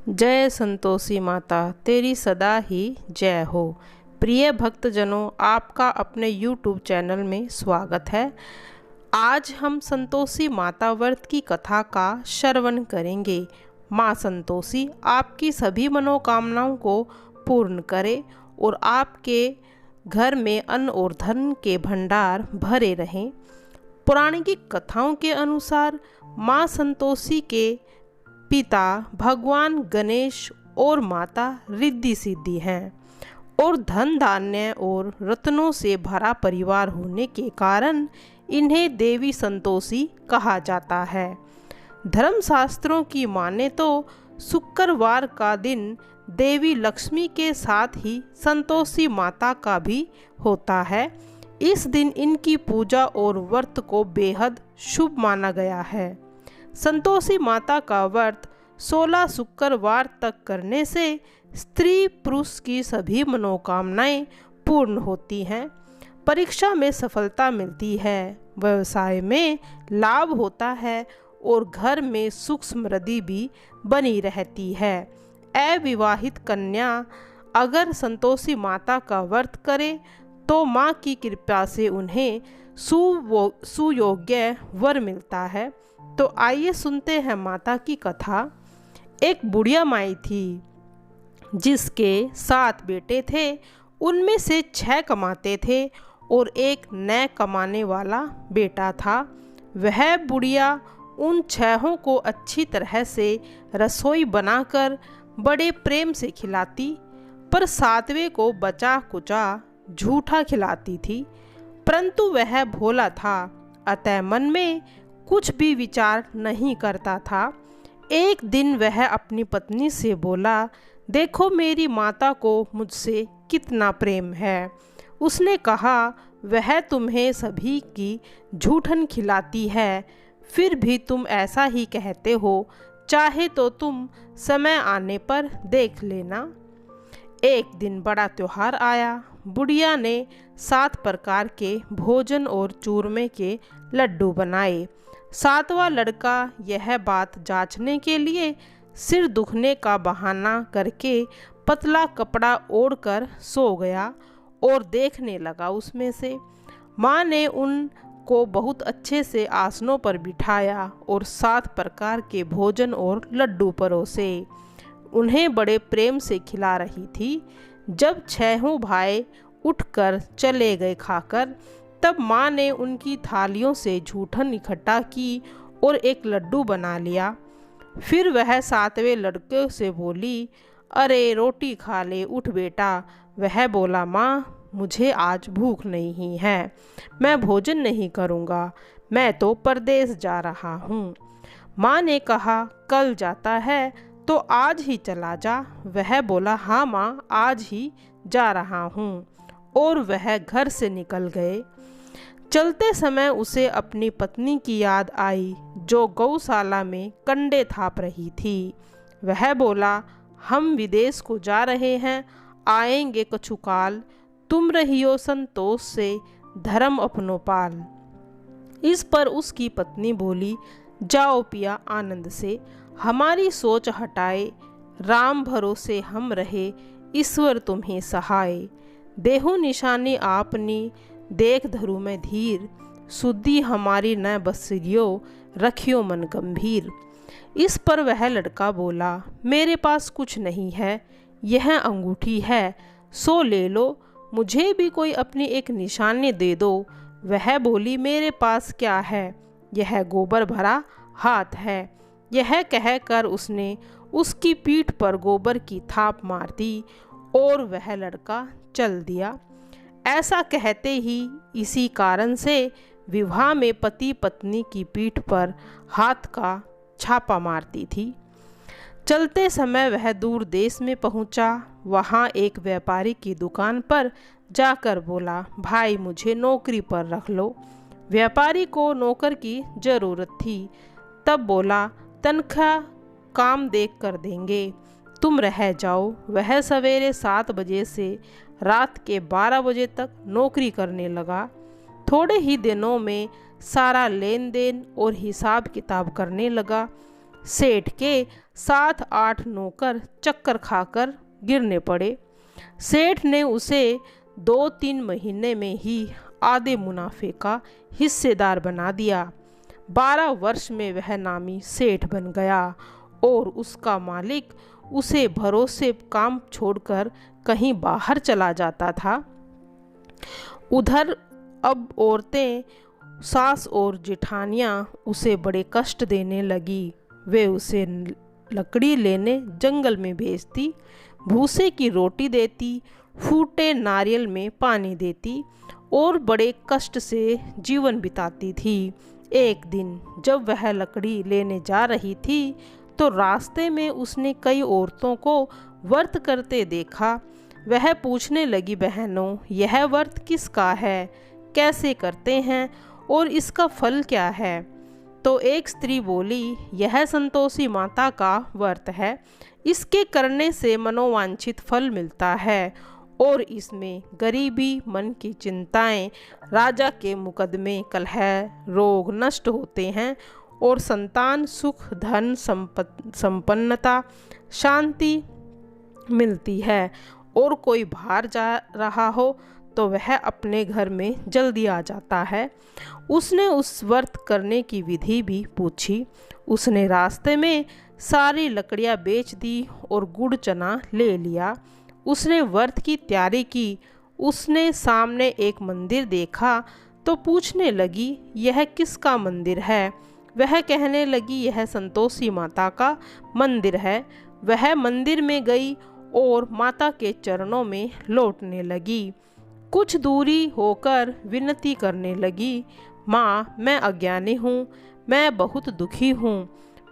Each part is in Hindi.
जय संतोषी माता, तेरी सदा ही जय हो। प्रिय भक्तजनों, आपका अपने YouTube चैनल में स्वागत है। आज हम संतोषी माता व्रत की कथा का श्रवण करेंगे। माँ संतोषी आपकी सभी मनोकामनाओं को पूर्ण करे और आपके घर में अन्न और धन के भंडार भरे रहें। पौराणिक कथाओं के अनुसार माँ संतोषी के पिता भगवान गणेश और माता रिद्धि सिद्धि हैं और धन धान्य और रत्नों से भरा परिवार होने के कारण इन्हें देवी संतोषी कहा जाता है। धर्मशास्त्रों की माने तो शुक्रवार का दिन देवी लक्ष्मी के साथ ही संतोषी माता का भी होता है। इस दिन इनकी पूजा और व्रत को बेहद शुभ माना गया है। संतोषी माता का व्रत 16 शुक्रवार तक करने से स्त्री पुरुष की सभी मनोकामनाएं पूर्ण होती हैं। परीक्षा में सफलता मिलती है, व्यवसाय में लाभ होता है और घर में सुख समृद्धि भी बनी रहती है। अविवाहित कन्या अगर संतोषी माता का व्रत करे तो माँ की कृपा से उन्हें सुयोग्य वर मिलता है। तो आइए सुनते हैं माता की कथा। एक बुढ़िया माई थी जिसके 7 बेटे थे। उनमें से 6 कमाते थे और एक न कमाने वाला बेटा था। वह बुढ़िया उन 6 को अच्छी तरह से रसोई बनाकर बड़े प्रेम से खिलाती, पर 7वें को बचा कुचा झूठा खिलाती थी। परंतु वह भोला था, अतः मन में कुछ भी विचार नहीं करता था। एक दिन वह अपनी पत्नी से बोला, देखो मेरी माता को मुझसे कितना प्रेम है। उसने कहा, वह तुम्हें सभी की झूठन खिलाती है, फिर भी तुम ऐसा ही कहते हो। चाहे तो तुम समय आने पर देख लेना। एक दिन बड़ा त्योहार आया। बुढ़िया ने 7 प्रकार के भोजन और चूरमे के लड्डू बनाए। 7वां लड़का यह बात जांचने के लिए सिर दुखने का बहाना करके पतला कपड़ा ओढ़कर सो गया और देखने लगा उसमें से। माँ ने उनको बहुत अच्छे से आसनों पर बिठाया और 7 प्रकार के भोजन और लड्डू परोसे उन्हें बड़े प्रेम से खिला रही थी। जब 6 भाई उठकर चले गए खाकर, तब माँ ने उनकी थालियों से झूठन इकट्ठा की और एक लड्डू बना लिया। फिर वह 7वें लड़के से बोली, अरे रोटी खा ले, उठ बेटा। वह बोला, माँ मुझे आज भूख नहीं है, मैं भोजन नहीं करूँगा, मैं तो परदेश जा रहा हूँ। माँ ने कहा, कल जाता है तो आज ही चला जा। वह बोला, हाँ माँ आज ही जा रहा हूँ, और वह घर से निकल गए। चलते समय उसे अपनी पत्नी की याद आई जो गौशाला में कंडे थाप रही थी। वह बोला, हम विदेश को जा रहे हैं, आएंगे कछुकाल, तुम रहियो संतोष से, धर्म अपनो पाल। इस पर उसकी पत्नी बोली, जाओ पिया आनंद से, हमारी सोच हटाए, राम भरोसे हम रहे, ईश्वर तुम्हें सहाय। देहु निशानी आपनी, देख धरु में धीर, सुधि हमारी न बसरियो, रखियो मन गंभीर। इस पर वह लड़का बोला, मेरे पास कुछ नहीं है, यह अंगूठी है, सो ले लो, मुझे भी कोई अपनी एक निशानी दे दो। वह बोली, मेरे पास क्या है, यह गोबर भरा हाथ है। यह कहकर उसने उसकी पीठ पर गोबर की थाप मार दी और वह लड़का चल दिया। ऐसा कहते ही इसी कारण से विवाह में पति पत्नी की पीठ पर हाथ का छापा मारती थी। चलते समय वह दूर देश में पहुंचा। वहां एक व्यापारी की दुकान पर जाकर बोला, भाई मुझे नौकरी पर रख लो। व्यापारी को नौकर की ज़रूरत थी। तब बोला, तनख्वाह काम देख कर देंगे, तुम रह जाओ। वह सवेरे 7 बजे से रात के 12 बजे तक नौकरी करने लगा। थोड़े ही दिनों में सारा लेन देन और हिसाब किताब करने लगा। सेठ के 7-8 नौकर चक्कर खाकर गिरने पड़े। सेठ ने उसे 2-3 महीने में ही आधे मुनाफे का हिस्सेदार बना दिया। 12 वर्ष में वह नामी सेठ बन गया और उसका मालिक उसे भरोसे काम छोड़कर कहीं बाहर चला जाता था। उधर अब औरतें, सास और जेठानियाँ उसे बड़े कष्ट देने लगी। वे उसे लकड़ी लेने जंगल में भेजती, भूसे की रोटी देती, फूटे नारियल में पानी देती और बड़े कष्ट से जीवन बिताती थी। एक दिन जब वह लकड़ी लेने जा रही थी तो रास्ते में उसने कई औरतों को व्रत करते देखा। वह पूछने लगी, बहनों, यह व्रत किसका है, कैसे करते हैं और इसका फल क्या है? तो एक स्त्री बोली, यह संतोषी माता का व्रत है। इसके करने से मनोवांछित फल मिलता है और इसमें गरीबी, मन की चिंताएं, राजा के मुकदमे, कलह, रोग नष्ट होते हैं और संतान, सुख, धन, संपन्नता, शांति मिलती है। और कोई बाहर जा रहा हो तो वह अपने घर में जल्दी आ जाता है। उसने उस व्रत करने की विधि भी पूछी। उसने रास्ते में सारी लकड़ियाँ बेच दी और गुड़ चना ले लिया। उसने व्रत की तैयारी की। उसने सामने एक मंदिर देखा तो पूछने लगी, यह किसका मंदिर है? वह कहने लगी, यह संतोषी माता का मंदिर है। वह मंदिर में गई और माता के चरणों में लौटने लगी। कुछ दूरी होकर विनती करने लगी, माँ, मैं अज्ञानी हूँ, मैं बहुत दुखी हूँ,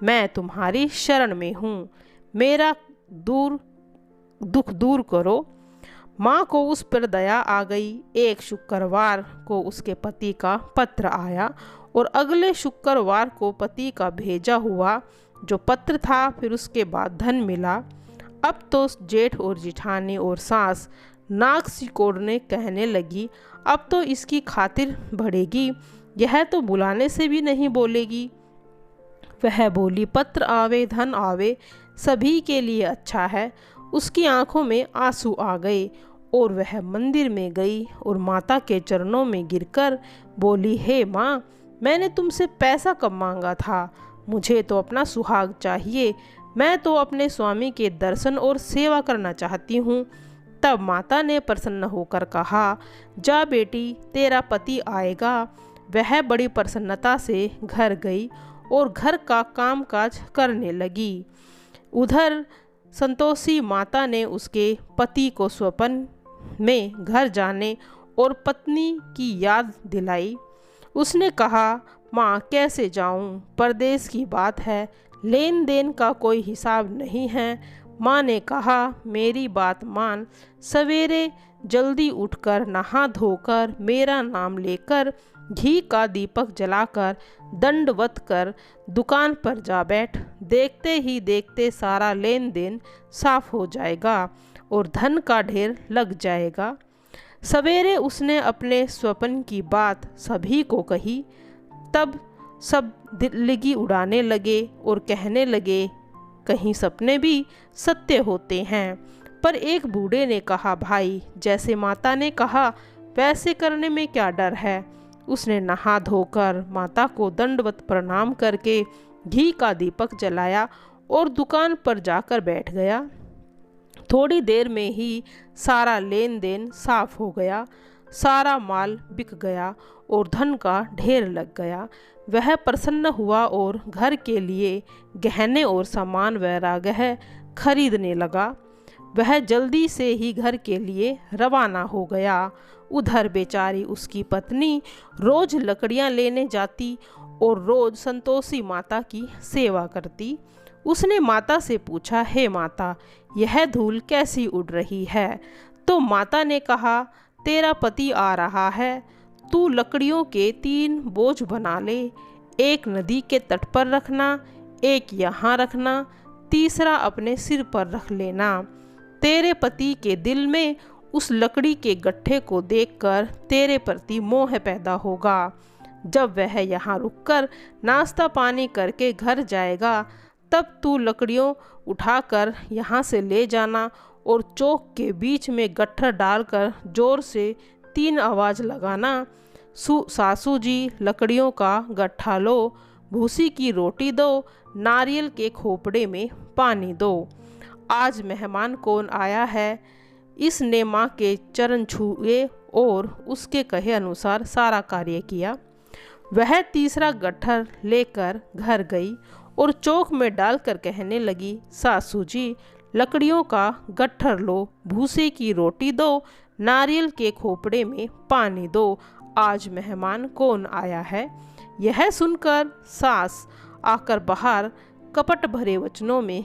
मैं तुम्हारी शरण में हूँ, मेरा दुख दूर करो। माँ को उस पर दया आ गई। एक शुक्रवार को उसके पति का पत्र आया और अगले शुक्रवार को पति का भेजा हुआ जो पत्र था, फिर उसके बाद धन मिला। अब तो जेठ और जिठानी और सास नाक सिकोड़ने कहने लगी, अब तो इसकी खातिर बढ़ेगी, यह तो बुलाने से भी नहीं बोलेगी। वह बोली, पत्र आवे धन आवे, सभी के लिए अच्छा है। उसकी आंखों में आंसू आ गए और वह मंदिर में गई और माता के चरणों में गिरकर बोली, हे माँ, मैंने तुमसे पैसा कब मांगा था? मुझे तो अपना सुहाग चाहिए। मैं तो अपने स्वामी के दर्शन और सेवा करना चाहती हूँ। तब माता ने प्रसन्न होकर कहा, जा बेटी, तेरा पति आएगा। वह बड़ी प्रसन्नता से घर गई और घर का कामकाज करने लगी। उधर संतोषी माता ने उसके पति को स्वप्न में घर जाने और पत्नी की याद दिलाई। उसने कहा, माँ, कैसे जाऊँ? परदेश की बात है, लेन देन का कोई हिसाब नहीं है। माँ ने कहा, मेरी बात मान, सवेरे जल्दी उठकर नहा धोकर मेरा नाम लेकर घी का दीपक जलाकर दंडवत कर दुकान पर जा बैठ। देखते ही देखते सारा लेन देन साफ हो जाएगा और धन का ढेर लग जाएगा। सवेरे उसने अपने स्वप्न की बात सभी को कही। तब सब दिल्लगी उड़ाने लगे और कहने लगे, कहीं सपने भी सत्य होते हैं। पर एक बूढ़े ने कहा, भाई, जैसे माता ने कहा वैसे करने में क्या डर है? उसने नहा धोकर माता को दंडवत प्रणाम करके घी का दीपक जलाया और दुकान पर जाकर बैठ गया। थोड़ी देर में ही सारा लेन देन साफ हो गया, सारा माल बिक गया और धन का ढेर लग गया। वह प्रसन्न हुआ और घर के लिए गहने और सामान वगैरह खरीदने लगा। वह जल्दी से ही घर के लिए रवाना हो गया। उधर बेचारी उसकी पत्नी रोज लकड़ियां लेने जाती और रोज संतोषी माता की सेवा करती। उसने माता से पूछा, हे माता, यह धूल कैसी उड़ रही है? तो माता ने कहा, तेरा पति आ रहा है, तू लकड़ियों के 3 बोझ बना ले। एक नदी के तट पर रखना, एक यहाँ रखना, तीसरा अपने सिर पर रख लेना। तेरे पति के दिल में उस लकड़ी के गट्ठे को देखकर तेरे प्रति मोह पैदा होगा। जब वह यहाँ रुककर नाश्ता पानी करके घर जाएगा, तब तू लकड़ियों उठाकर यहाँ से ले जाना और चौक के बीच में गट्ठर डालकर जोर से 3 आवाज़ लगाना, सासू जी लकड़ियों का गट्ठा लो, भूसी की रोटी दो, नारियल के खोपड़े में पानी दो। आज मेहमान कौन आया है? इसने माँ के चरण छुए और उसके कहे अनुसार सारा कार्य किया। वह तीसरा गट्ठर लेकर घर गई और चौक में डालकर कहने लगी, सासू जी लकड़ियों का गट्ठर लो, भूसे की रोटी दो, नारियल के खोपड़े में पानी दो। आज मेहमान कौन आया है? यह सुनकर सास आकर बाहर कपट भरे वचनों में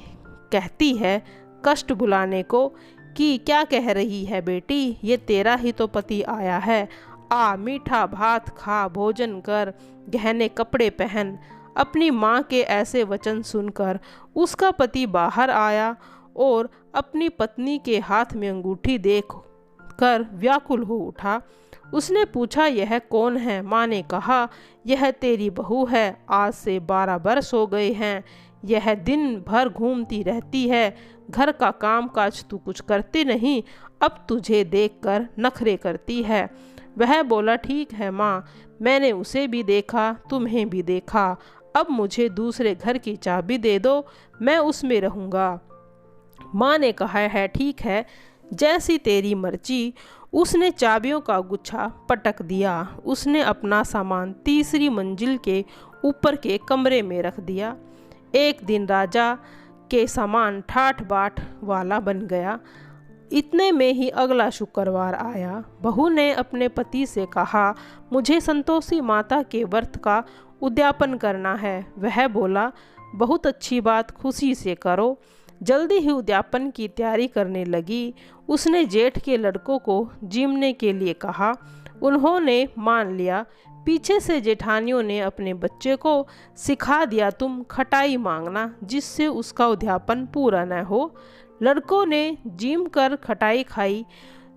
कहती है, कष्ट बुलाने को कि क्या कह रही है बेटी, ये तेरा ही तो पति आया है। आ मीठा भात खा, भोजन कर, गहने कपड़े पहन। अपनी माँ के ऐसे वचन सुनकर उसका पति बाहर आया और अपनी पत्नी के हाथ में अंगूठी देख कर व्याकुल हो उठा। उसने पूछा, यह कौन है? माँ ने कहा, यह तेरी बहू है, आज से 12 बरस हो गए हैं। यह दिन भर घूमती रहती है, घर का काम काज तू कुछ करती नहीं, अब तुझे देखकर नखरे करती है। वह बोला, ठीक है माँ, मैंने उसे भी देखा, तुम्हें भी देखा, अब मुझे दूसरे घर की चाबी दे दो, मैं उसमें रहूँगा। माँ ने कहा है, ठीक है, जैसी तेरी मर्जी। उसने चाबियों का गुच्छा पटक दिया। उसने अपना सामान तीसरी मंजिल के ऊपर के कमरे में रख दिया। एक दिन राजा के सामान ठाठ बाट वाला बन गया। इतने में ही अगला शुक्रवार आया। बहू ने अपने पति से कहा, मुझे संतोषी माता के व्रत का उद्यापन करना है। वह बोला, बहुत अच्छी बात, खुशी से करो। जल्दी ही उद्यापन की तैयारी करने लगी। उसने जेठ के लड़कों को जीमने के लिए कहा। उन्होंने मान लिया। पीछे से जेठानियों ने अपने बच्चे को सिखा दिया, तुम खटाई मांगना जिससे उसका उद्यापन पूरा न हो। लड़कों ने जीम कर खटाई खाई,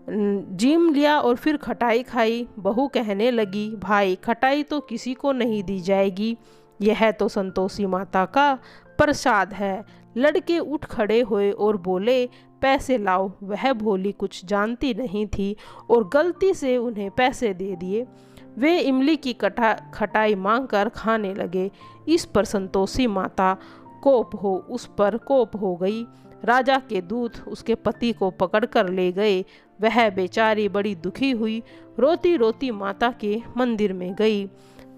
जीम लिया और फिर खटाई खाई। बहू कहने लगी, भाई खटाई तो किसी को नहीं दी जाएगी, यह तो संतोषी माता का प्रसाद है। लड़के उठ खड़े हुए और बोले, पैसे लाओ। वह भोली कुछ जानती नहीं थी और गलती से उन्हें पैसे दे दिए। वे इमली की खटाई मांगकर खाने लगे। इस पर संतोषी माता उस पर कोप हो गई। राजा के दूत उसके पति को पकड़कर ले गए। वह बेचारी बड़ी दुखी हुई, रोती रोती माता के मंदिर में गई।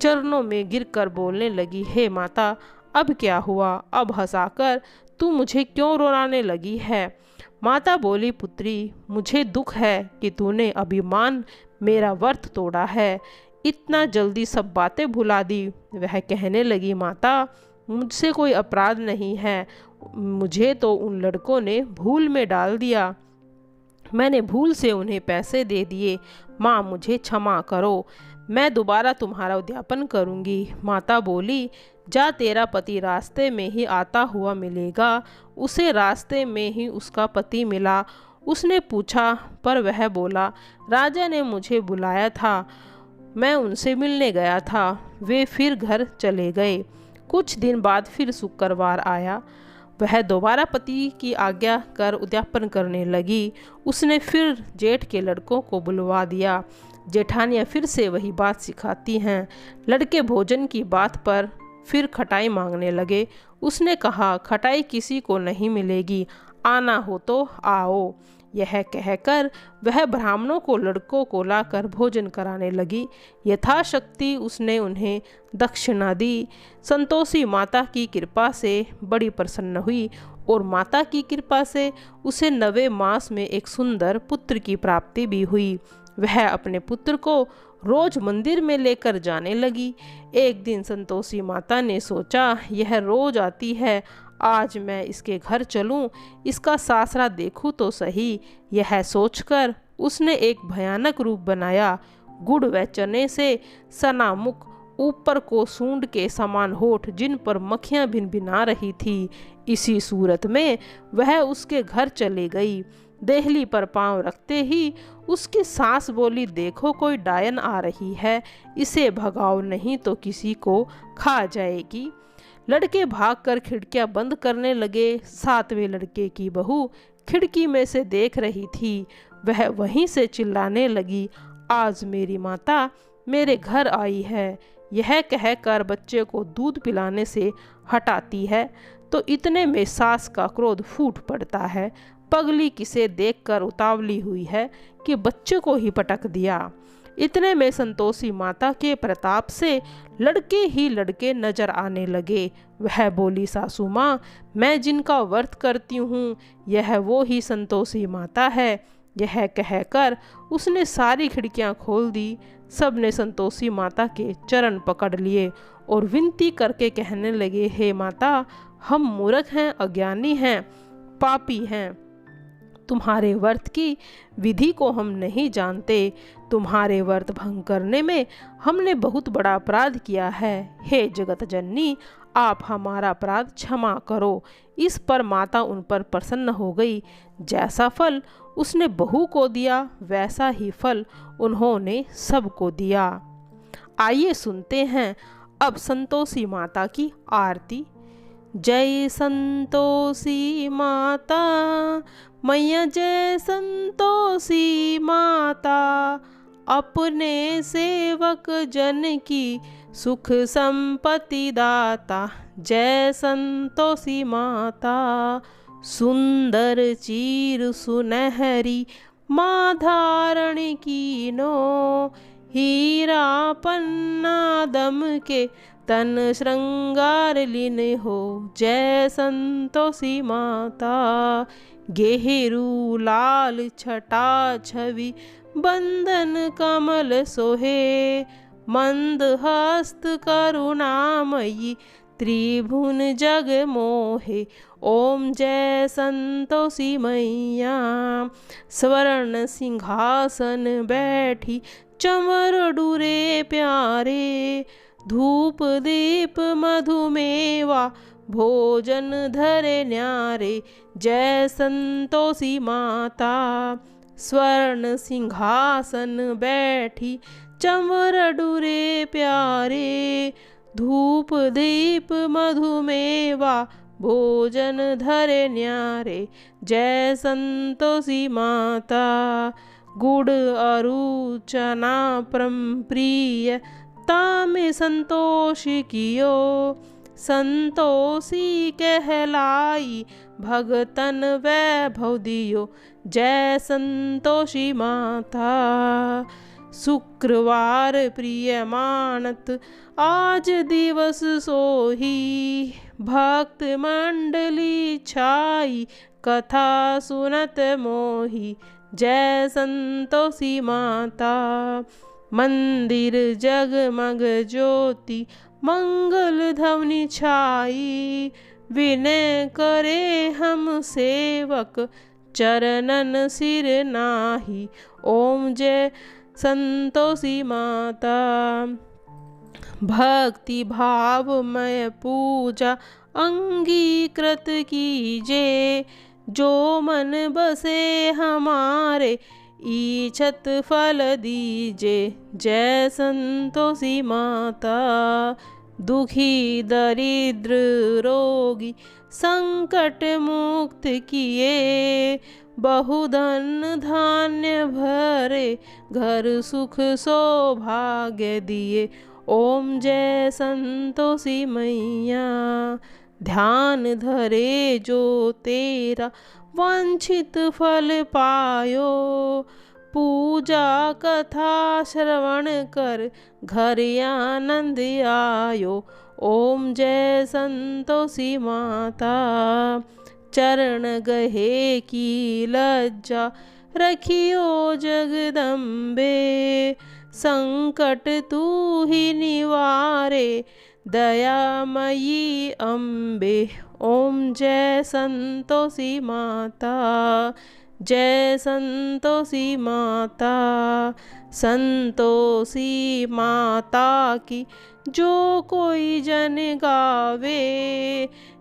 चरणों में गिरकर बोलने लगी, हे माता, अब क्या हुआ? अब हंसाकर तू मुझे क्यों रुलाने लगी है? माता बोली, पुत्री, मुझे दुख है कि तूने अभिमान मेरा व्रत तोड़ा है, इतना जल्दी सब बातें भुला दी। वह कहने लगी, माता, मुझसे कोई अपराध नहीं है, मुझे तो उन लड़कों ने भूल में डाल दिया, मैंने भूल से उन्हें पैसे दे दिए। माँ, मुझे क्षमा करो, मैं दोबारा तुम्हारा उद्यापन करूँगी। माता बोली, जा, तेरा पति रास्ते में ही आता हुआ मिलेगा। उसे रास्ते में ही उसका पति मिला। उसने पूछा, पर वह बोला, राजा ने मुझे बुलाया था, मैं उनसे मिलने गया था। वे फिर घर चले गए। कुछ दिन बाद फिर शुक्रवार आया। वह दोबारा पति की आज्ञा कर उद्यापन करने लगी। उसने फिर जेठ के लड़कों को बुलवा दिया। जेठानियाँ फिर से वही बात सिखाती हैं। लड़के भोजन की बात पर फिर खटाई मांगने लगे। उसने कहा, खटाई किसी को नहीं मिलेगी, आना हो तो आओ। यह कहकर वह ब्राह्मणों को लड़कों को लाकर भोजन कराने लगी। यथाशक्ति उसने उन्हें दक्षिणा दी। संतोषी माता की कृपा से बड़ी प्रसन्न हुई और माता की कृपा से उसे 9वें मास में एक सुंदर पुत्र की प्राप्ति भी हुई। वह अपने पुत्र को रोज मंदिर में लेकर जाने लगी। एक दिन संतोषी माता ने सोचा, यह रोज आती है, आज मैं इसके घर चलूं, इसका सासरा देखूं तो सही। यह सोचकर उसने एक भयानक रूप बनाया। गुड़ व चने से सना मुख, ऊपर को सूंड के समान होठ, जिन पर मक्खियां भिनभिना रही थी। इसी सूरत में वह उसके घर चले गई। देहली पर पांव रखते ही उसकी सास बोली, देखो कोई डायन आ रही है, इसे भगाओ नहीं तो किसी को खा जाएगी। लड़के भागकर खिड़कियां बंद करने लगे। सातवें लड़के की बहू खिड़की में से देख रही थी। वह वहीं से चिल्लाने लगी, आज मेरी माता मेरे घर आई है। यह कहकर बच्चे को दूध पिलाने से हटाती है तो इतने में सास का क्रोध फूट पड़ता है। पगली किसे देखकर उतावली हुई है कि बच्चे को ही पटक दिया। इतने में संतोषी माता के प्रताप से लड़के ही लड़के नजर आने लगे। वह बोली, सासू माँ, मैं जिनका व्रत करती हूँ यह वो ही संतोषी माता है। यह कहकर उसने सारी खिड़कियाँ खोल दी। सब ने संतोषी माता के चरण पकड़ लिए और विनती करके कहने लगे, हे माता, हम मूर्ख हैं, अज्ञानी हैं, पापी हैं। तुम्हारे व्रत की विधि को हम नहीं जानते। तुम्हारे व्रत भंग करने में हमने बहुत बड़ा अपराध किया है। हे जगत जननी, आप हमारा अपराध क्षमा करो। इस पर माता उन पर प्रसन्न हो गई। जैसा फल उसने बहू को दिया वैसा ही फल उन्होंने सबको दिया। आइए सुनते हैं अब संतोषी माता की आरती। जय संतोषी माता मैया, जय संतोषी माता, अपने सेवक जन की सुख संपत्ति दाता। जय संतोषी माता, सुंदर चीर सुनहरी माँ धारण कीनो, हीरा पन्ना दम के तन श्रृंगार लीन हो। जय संतोषी माता, गेहरू लाल छटा छवि बंदन कमल सोहे, मंद हस्त करुणामयी त्रिभुवन जग मोहे। ओम जय संतोषी मैया, स्वर्ण सिंहासन बैठी चमर डूरे प्यारे, धूप दीप मधुमेवा भोजन धरे न्यारे। जय संतोषी माता, स्वर्ण सिंहासन बैठी चमर डूरे प्यारे, धूप दीप मधुमेवा भोजन धरे न्यारे। जय संतोषी माता, गुड़ अरु चना परम प्रिय तामे संतोष कियो, संतोषी कहलाई भगतन वैभव दियो। जय संतोषी माता, शुक्रवार प्रिय मानत आज दिवस सोही, भक्त मंडली छाई कथा सुनत मोही। जय संतोषी माता, मंदिर जगमग ज्योति मंगल ध्वनि छाई, विनय करे हम सेवक चरणन सिर नाही। ओम जय संतोषी माता, भक्ति भावमय पूजा अंगीकृत कीजे, जो मन बसे हमारे ईच्छत फल दीजे। जय संतोषी माता, दुखी दरिद्र रोगी संकट मुक्त किए, बहुधन धान्य भरे घर सुख सौभाग्य दिए। ओम जय संतोषी मैया, ध्यान धरे जो तेरा वांछित फल पायो, पूजा कथा श्रवण कर घर आनंद आयो। ओम जय संतोषी माता, चरण गहे की लज्जा रखियो जगदम्बे, संकट तू ही निवारे दयामयी अम्बे। ओम जय संतोषी माता, जय संतोषी माता, संतोषी माता की जो कोई जन गावे,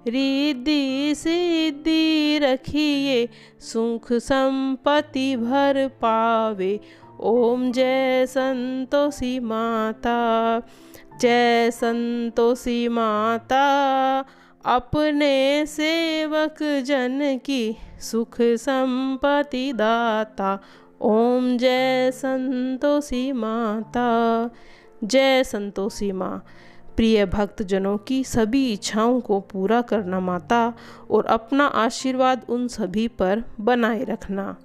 रिद्धि सिद्धि रखिए सुख संपत्ति भर पावे। ओम जय संतोषी माता, जय संतोषी माता, अपने सेवक जन की सुख संपत्ति दाता। ओम जय संतोषी माता। जय संतोषी माँ। प्रिय भक्तजनों की सभी इच्छाओं को पूरा करना माता, और अपना आशीर्वाद उन सभी पर बनाए रखना।